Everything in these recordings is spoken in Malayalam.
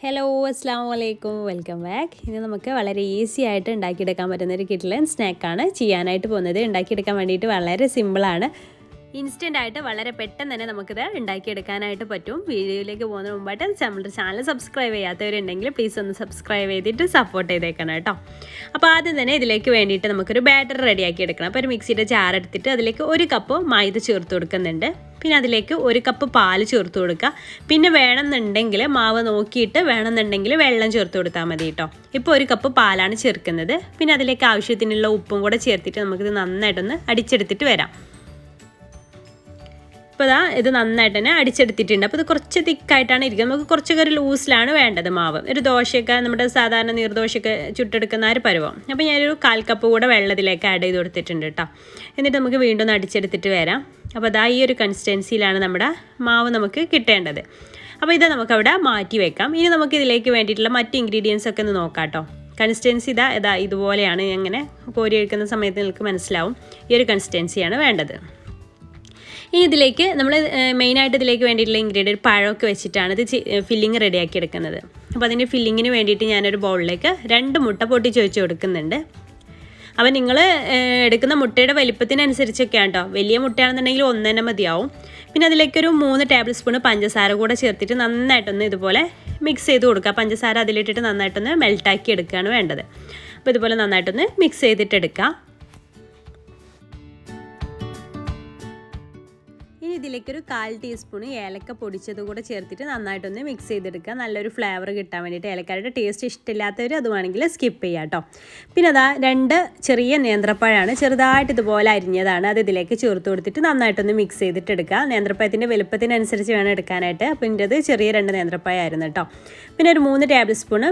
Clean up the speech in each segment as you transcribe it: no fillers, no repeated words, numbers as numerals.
ഹലോ അസ്സാം വലൈക്കും വെൽക്കം ബാക്ക്. ഇനി നമുക്ക് വളരെ ഈസി ആയിട്ട് ഉണ്ടാക്കിയെടുക്കാൻ പറ്റുന്നൊരു കിഡ്ലൻ സ്നാക്കാണ് ചെയ്യാനായിട്ട് പോകുന്നത്. ഉണ്ടാക്കിയെടുക്കാൻ വേണ്ടിയിട്ട് വളരെ സിമ്പിളാണ്. ഇൻസ്റ്റൻ്റ് ആയിട്ട് വളരെ പെട്ടെന്ന് തന്നെ നമുക്കിത് ഉണ്ടാക്കിയെടുക്കാനായിട്ട് പറ്റും. വീഡിയോയിലേക്ക് പോകുന്നതിന് മുമ്പായിട്ട് നമ്മുടെ ചാനൽ സബ്സ്ക്രൈബ് ചെയ്യാത്തവരുണ്ടെങ്കിൽ പ്ലീസ് ഒന്ന് സബ്സ്ക്രൈബ് ചെയ്തിട്ട് സപ്പോർട്ട് ചെയ്തേക്കണം കേട്ടോ. അപ്പോൾ ആദ്യം തന്നെ ഇതിലേക്ക് വേണ്ടിയിട്ട് നമുക്കൊരു ബാറ്റർ റെഡിയാക്കി എടുക്കണം. അപ്പോൾ ഒരു മിക്സിയുടെ ജാർ എടുത്തിട്ട് അതിലേക്ക് 1 കപ്പ് മൈദ ചേർത്ത് കൊടുക്കുന്നുണ്ട്. പിന്നെ അതിലേക്ക് 1 കപ്പ് പാൽ ചേർത്ത് കൊടുക്കുക. പിന്നെ വേണമെന്നുണ്ടെങ്കിൽ മാവ് നോക്കിയിട്ട് വേണമെന്നുണ്ടെങ്കിൽ വെള്ളം ചേർത്ത് കൊടുത്താൽ മതി കേട്ടോ. ഇപ്പോൾ 1 കപ്പ് പാലാണ് ചേർക്കുന്നത്. പിന്നെ അതിലേക്ക് ആവശ്യത്തിനുള്ള ഉപ്പും കൂടെ ചേർത്തിട്ട് നമുക്കിത് നന്നായിട്ടൊന്ന് അടിച്ചെടുത്തിട്ട് വരാം. ഇപ്പോൾ ഇത് നന്നായിട്ട് തന്നെ അടിച്ചെടുത്തിട്ടുണ്ട്. അപ്പോൾ ഇത് കുറച്ച് തിക്കായിട്ടാണ് ഇരിക്കുന്നത്. നമുക്ക് കുറച്ചൊക്കെ ഒരു ലൂസിലാണ് വേണ്ടത് മാവ്. ഒരു ദോശയൊക്കെ നമ്മുടെ സാധാരണ നീർദോശയൊക്കെ ചുട്ടെടുക്കുന്ന ഒരു പരുവം. അപ്പോൾ ഞാനൊരു 1/4 കപ്പ് കൂടെ വെള്ളത്തിലേക്ക് ആഡ് ചെയ്ത് കൊടുത്തിട്ടുണ്ട് കേട്ടോ. എന്നിട്ട് നമുക്ക് വീണ്ടും ഒന്ന് അടിച്ചെടുത്തിട്ട് വരാം. അപ്പോൾ ഈ ഒരു കൺസിസ്റ്റൻസിയിലാണ് നമ്മുടെ മാവ് നമുക്ക് കിട്ടേണ്ടത്. അപ്പോൾ ഇത് നമുക്കവിടെ മാറ്റി വെക്കാം. ഇനി നമുക്ക് ഇതിലേക്ക് വേണ്ടിയിട്ടുള്ള മറ്റ് ഇൻഗ്രീഡിയൻസ് ഒക്കെ ഒന്ന് നോക്കാം കേട്ടോ. കൺസിസ്റ്റൻസി ഇതുപോലെയാണ്. അങ്ങനെ കോരി ഒഴിക്കുന്ന സമയത്ത് നിങ്ങൾക്ക് മനസ്സിലാവും ഈ ഒരു കൺസിസ്റ്റൻസിയാണ് വേണ്ടത്. ഇനി ഇതിലേക്ക് നമ്മൾ മെയിനായിട്ട് ഇതിലേക്ക് വേണ്ടിയിട്ടുള്ള ഇൻഗ്രീഡിയൻറ്റ് പഴമൊക്കെ വെച്ചിട്ടാണ് ഇത് ഫില്ലിങ് റെഡിയാക്കി എടുക്കുന്നത്. അപ്പോൾ അതിൻ്റെ ഫില്ലിങ്ങിന് വേണ്ടിയിട്ട് ഞാനൊരു ബൗളിലേക്ക് 2 മുട്ട പൊട്ടിച്ച് വെച്ച് കൊടുക്കുന്നുണ്ട്. അപ്പോൾ നിങ്ങൾ എടുക്കുന്ന മുട്ടയുടെ വലിപ്പത്തിനനുസരിച്ചൊക്കെയാണ് കേട്ടോ. വലിയ മുട്ടയാണെന്നുണ്ടെങ്കിൽ 1 തന്നെ മതിയാവും. പിന്നെ അതിലേക്കൊരു 3 ടേബിൾ സ്പൂൺ പഞ്ചസാര കൂടെ ചേർത്തിട്ട് നന്നായിട്ടൊന്ന് ഇതുപോലെ മിക്സ് ചെയ്ത് കൊടുക്കുക. പഞ്ചസാര അതിലിട്ടിട്ട് നന്നായിട്ടൊന്ന് മെൽട്ടാക്കി എടുക്കുകയാണ് വേണ്ടത്. അപ്പോൾ ഇതുപോലെ നന്നായിട്ടൊന്ന് മിക്സ് ചെയ്തിട്ട് എടുക്കുക. ഇനി ഇതിലേക്കൊരു 1/4 ടീസ്പൂൺ ഏലക്ക പൊടിച്ചത് കൂടെ ചേർത്തിട്ട് നന്നായിട്ടൊന്ന് മിക്സ് ചെയ്തെടുക്കുക. നല്ലൊരു ഫ്ലേവർ കിട്ടാൻ വേണ്ടിയിട്ട്. ഏലക്കാരുടെ ടേസ്റ്റ് ഇഷ്ടമില്ലാത്തവർ അത് വേണമെങ്കിൽ സ്കിപ്പ് ചെയ്യാം കേട്ടോ. പിന്നെ 2 ചെറിയ നേന്ത്രപ്പഴമാണ്, ചെറുതായിട്ട് ഇതുപോലെ അരിഞ്ഞതാണ്. അത് ഇതിലേക്ക് ചേർത്ത് കൊടുത്തിട്ട് നന്നായിട്ടൊന്ന് മിക്സ് ചെയ്തിട്ട് എടുക്കുക. നേന്ത്രപ്പഴത്തിൻ്റെ വലുപ്പത്തിനനുസരിച്ച് വേണം എടുക്കാനായിട്ട്. അപ്പോൾ ഇതിൻ്റെത് ചെറിയ 2 നേന്ത്രപ്പഴമായിരുന്നു കേട്ടോ. പിന്നെ ഒരു 3 ടേബിൾ സ്പൂണ്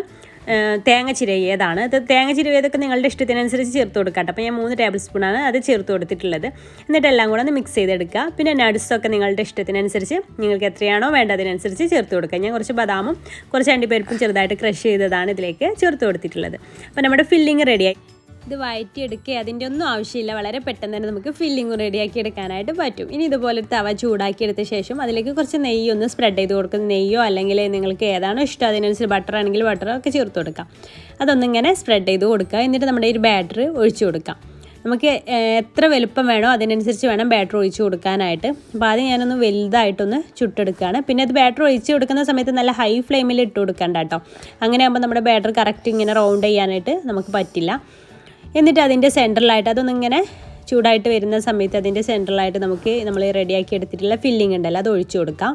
തേങ്ങ ചിരവിയതാണ്. ഇത് തേങ്ങ ചിരവിയതൊക്കെ നിങ്ങളുടെ ഇഷ്ടത്തിനനുസരിച്ച് ചേർത്ത് കൊടുക്കാം. അപ്പോൾ ഞാൻ 3 ടേബിൾ സ്പൂണാണ് അത് ചേർത്ത് കൊടുത്തിട്ടുള്ളത്. എന്നിട്ട് എല്ലാം കൂടെ ഒന്ന് മിക്സ് ചെയ്തെടുക്കുക. പിന്നെ നട്ട്സൊക്കെ നിങ്ങളുടെ ഇഷ്ടത്തിനനുസരിച്ച് നിങ്ങൾക്ക് എത്രയാണോ വേണ്ടതിനനുസരിച്ച് ചേർത്ത് കൊടുക്കുക. ഞാൻ കുറച്ച് ബദാമും കുറച്ച് അണ്ടിപ്പരിപ്പും ചെറുതായിട്ട് ക്രഷ് ചെയ്തതാണ് ഇതിലേക്ക് ചേർത്ത് കൊടുത്തിട്ടുള്ളത്. അപ്പോൾ നമ്മുടെ ഫില്ലിങ് റെഡിയായി. ഇത് വഴറ്റിയെടുക്കുക, അതിൻ്റെ ഒന്നും ആവശ്യമില്ല. വളരെ പെട്ടെന്ന് തന്നെ നമുക്ക് ഫില്ലിങ് റെഡിയാക്കി എടുക്കാനായിട്ട് പറ്റും. ഇനി ഇതുപോലെ തവ ചൂടാക്കിയെടുത്ത ശേഷം അതിലേക്ക് കുറച്ച് നെയ്യ് ഒന്ന് സ്പ്രെഡ് ചെയ്ത് കൊടുക്കുക. നെയ്യോ അല്ലെങ്കിൽ നിങ്ങൾക്ക് ഏതാണോ ഇഷ്ടം അതിനനുസരിച്ച് ബട്ടർ ആണെങ്കിൽ ബട്ടറോ ഒക്കെ ചേർത്ത് കൊടുക്കാം. അതൊന്നിങ്ങനെ സ്പ്രെഡ് ചെയ്ത് കൊടുക്കുക. എന്നിട്ട് നമ്മുടെ ഈ ബാറ്റർ ഒഴിച്ചു കൊടുക്കാം. നമുക്ക് എത്ര വലുപ്പം വേണോ അതിനനുസരിച്ച് വേണം ബാറ്റർ ഒഴിച്ച് കൊടുക്കാനായിട്ട്. അപ്പോൾ ആദ്യം ഞാനൊന്ന് വലുതായിട്ടൊന്ന് ചുട്ടെടുക്കുകയാണ്. പിന്നെ അത് ബാറ്റർ ഒഴിച്ച് കൊടുക്കുന്ന സമയത്ത് നല്ല ഹൈ ഫ്ലെയിമിൽ ഇട്ട് കൊടുക്കണ്ട കേട്ടോ. അങ്ങനെ ആകുമ്പോൾ നമ്മുടെ ബാറ്റർ കറക്റ്റ് ഇങ്ങനെ റൗണ്ട് ചെയ്യാനായിട്ട് നമുക്ക് പറ്റില്ല. എന്നിട്ട് അതിൻ്റെ സെൻറ്ററിലായിട്ട് അതൊന്നിങ്ങനെ ചൂടായിട്ട് വരുന്ന സമയത്ത് അതിൻ്റെ സെൻറ്ററിലായിട്ട് നമ്മൾ റെഡിയാക്കി എടുത്തിട്ടുള്ള ഫില്ലിംഗ് ഉണ്ടല്ലോ അത് ഒഴിച്ചു കൊടുക്കാം.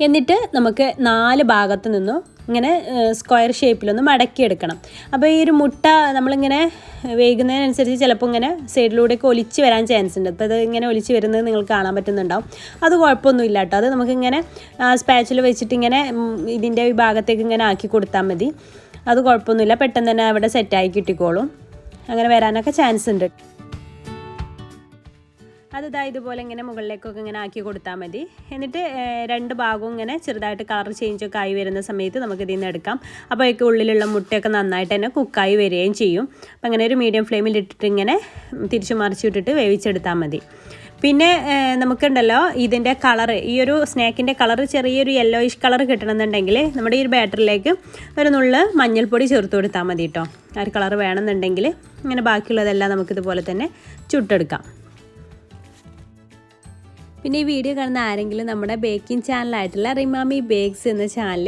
എന്നിട്ട് നമുക്ക് 4 ഭാഗത്ത് നിന്നും ഇങ്ങനെ സ്ക്വയർ ഷേപ്പിലൊന്ന് മടക്കിയെടുക്കണം. അപ്പോൾ ഈ ഒരു മുട്ട നമ്മളിങ്ങനെ വേകുന്നതിനനുസരിച്ച് ചിലപ്പോൾ ഇങ്ങനെ സൈഡിലൂടെയൊക്കെ ഒലിച്ച് വരാൻ ചാൻസ് ഉണ്ട്. അപ്പോൾ അത് ഇങ്ങനെ ഒലിച്ച് വരുന്നത് നിങ്ങൾക്ക് കാണാൻ പറ്റുന്നുണ്ടാവും. അത് കുഴപ്പമൊന്നുമില്ല കേട്ടോ. അത് നമുക്കിങ്ങനെ സ്പാച്ചിൽ വെച്ചിട്ട് ഇങ്ങനെ ഇതിൻ്റെ ഈ ഭാഗത്തേക്ക് ഇങ്ങനെ ആക്കി കൊടുത്താൽ മതി. അത് കുഴപ്പമൊന്നുമില്ല, പെട്ടെന്ന് തന്നെ അവിടെ സെറ്റായി കിട്ടിക്കോളും. അങ്ങനെ വരാനൊക്കെ ചാൻസ് ഉണ്ട്. ഇതുപോലെ ഇങ്ങനെ മുകളിലേക്കൊക്കെ ഇങ്ങനെ ആക്കി കൊടുത്താൽ മതി. എന്നിട്ട് 2 ഭാഗവും ഇങ്ങനെ ചെറുതായിട്ട് കളർ ചേഞ്ചൊക്കെ ആയി വരുന്ന സമയത്ത് നമുക്ക് ഇതിൽ നിന്ന് എടുക്കാം. അപ്പോഴേക്ക് ഉള്ളിലുള്ള മുട്ടയൊക്കെ നന്നായിട്ട് തന്നെ കുക്കായി വരികയും ചെയ്യും. അപ്പം അങ്ങനെ ഒരു മീഡിയം ഫ്ലെയിമിൽ ഇട്ടിട്ട് ഇങ്ങനെ തിരിച്ചു മറിച്ചിട്ടിട്ട് വേവിച്ചെടുത്താൽ മതി. പിന്നെ നമുക്കുണ്ടല്ലോ ഇതിൻ്റെ കളറ്, ഈ ഒരു സ്നാക്കിൻ്റെ കളറ് ചെറിയൊരു യെല്ലോയിഷ് കളർ കിട്ടണമെന്നുണ്ടെങ്കിൽ നമ്മുടെ ഈ ഒരു ബാറ്ററിലേക്ക് ഒരു നുള്ള് മഞ്ഞൾപ്പൊടി ചേർത്ത് കൊടുത്താൽ മതി കേട്ടോ. ആ ഒരു കളർ വേണമെന്നുണ്ടെങ്കിൽ ഇങ്ങനെ ബാക്കിയുള്ളതെല്ലാം നമുക്കിതുപോലെ തന്നെ ചുട്ടെടുക്കാം. പിന്നെ ഈ വീഡിയോ കാണുന്ന ആരെങ്കിലും നമ്മുടെ ബേക്കിംഗ് ചാനലായിട്ടുള്ള റിമാമി ബേക്സ് എന്ന ചാനൽ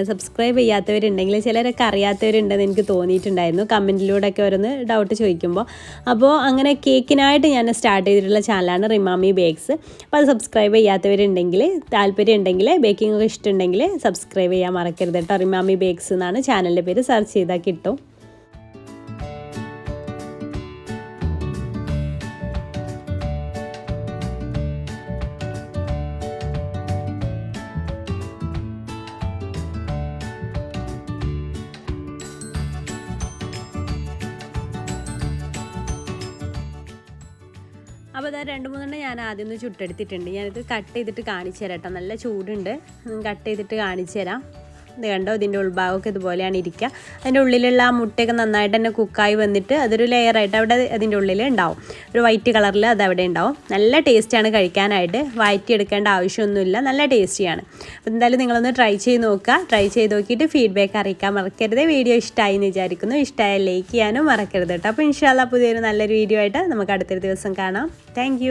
സബ്സ്ക്രൈബ് ചെയ്യാത്തവരുണ്ടെങ്കിൽ, ചിലരൊക്കെ അറിയാത്തവരുണ്ടെന്ന് എനിക്ക് തോന്നിയിട്ടുണ്ടായിരുന്നു കമൻറ്റിലൂടെയൊക്കെ ഓരോന്ന് ഡൗട്ട് ചോദിക്കുമ്പോൾ. അപ്പോൾ അങ്ങനെ കേക്കിനായിട്ട് ഞാൻ സ്റ്റാർട്ട് ചെയ്തിട്ടുള്ള ചാനലാണ് റിമാമി ബേക്സ്. അപ്പോൾ അത് സബ്സ്ക്രൈബ് ചെയ്യാത്തവരുണ്ടെങ്കിൽ, താല്പര്യം ഉണ്ടെങ്കിൽ, ബേക്കിംഗ് ഒക്കെ ഇഷ്ടമുണ്ടെങ്കിൽ സബ്സ്ക്രൈബ് ചെയ്യാൻ മറക്കരുത് കേട്ടോ. റിമാമി ബേക്സ് എന്നാണ് ചാനലിൻ്റെ പേര്, സെർച്ച് ചെയ്താൽ കിട്ടും. അപ്പോൾ 2-3 ഞാൻ ആദ്യം ഒന്ന് ചുട്ടെടുത്തിട്ടുണ്ട്. ഞാനിത് കട്ട് ചെയ്തിട്ട് കാണിച്ചു തരാം കേട്ടോ. നല്ല ചൂടുണ്ട്, കട്ട് ചെയ്തിട്ട് കാണിച്ചു തരാം. ഇത് കണ്ടോ, ഇതിൻ്റെ ഉൾഭാഗമൊക്കെ ഇതുപോലെയാണ് ഇരിക്കുക. അതിൻ്റെ ഉള്ളിലുള്ള ആ മുട്ടയൊക്കെ നന്നായിട്ട് തന്നെ കുക്കായി വന്നിട്ട് അതൊരു ലെയറായിട്ട് അവിടെ അതിൻ്റെ ഉള്ളിൽ ഉണ്ടാവും, ഒരു വൈറ്റ് കളറിൽ അതവിടെ ഉണ്ടാവും. നല്ല ടേസ്റ്റാണ് കഴിക്കാനായിട്ട്, വഴറ്റിയെടുക്കേണ്ട ആവശ്യമൊന്നുമില്ല, നല്ല ടേസ്റ്റിയാണ്. അപ്പോൾ എന്തായാലും നിങ്ങളൊന്ന് ട്രൈ ചെയ്ത് നോക്കുക. ട്രൈ ചെയ്ത് നോക്കിയിട്ട് ഫീഡ്ബാക്ക് അറിയിക്കാൻ മറക്കരുത്. വീഡിയോ ഇഷ്ടമായി എന്ന് വിചാരിക്കുന്നു. ഇഷ്ടമായ ലൈക്ക് ചെയ്യാനും മറക്കരുത് കേട്ടോ. അപ്പോൾ ഇൻഷാല്ലാ പുതിയൊരു നല്ലൊരു വീഡിയോ ആയിട്ട് നമുക്ക് അടുത്തൊരു ദിവസം കാണാം. താങ്ക്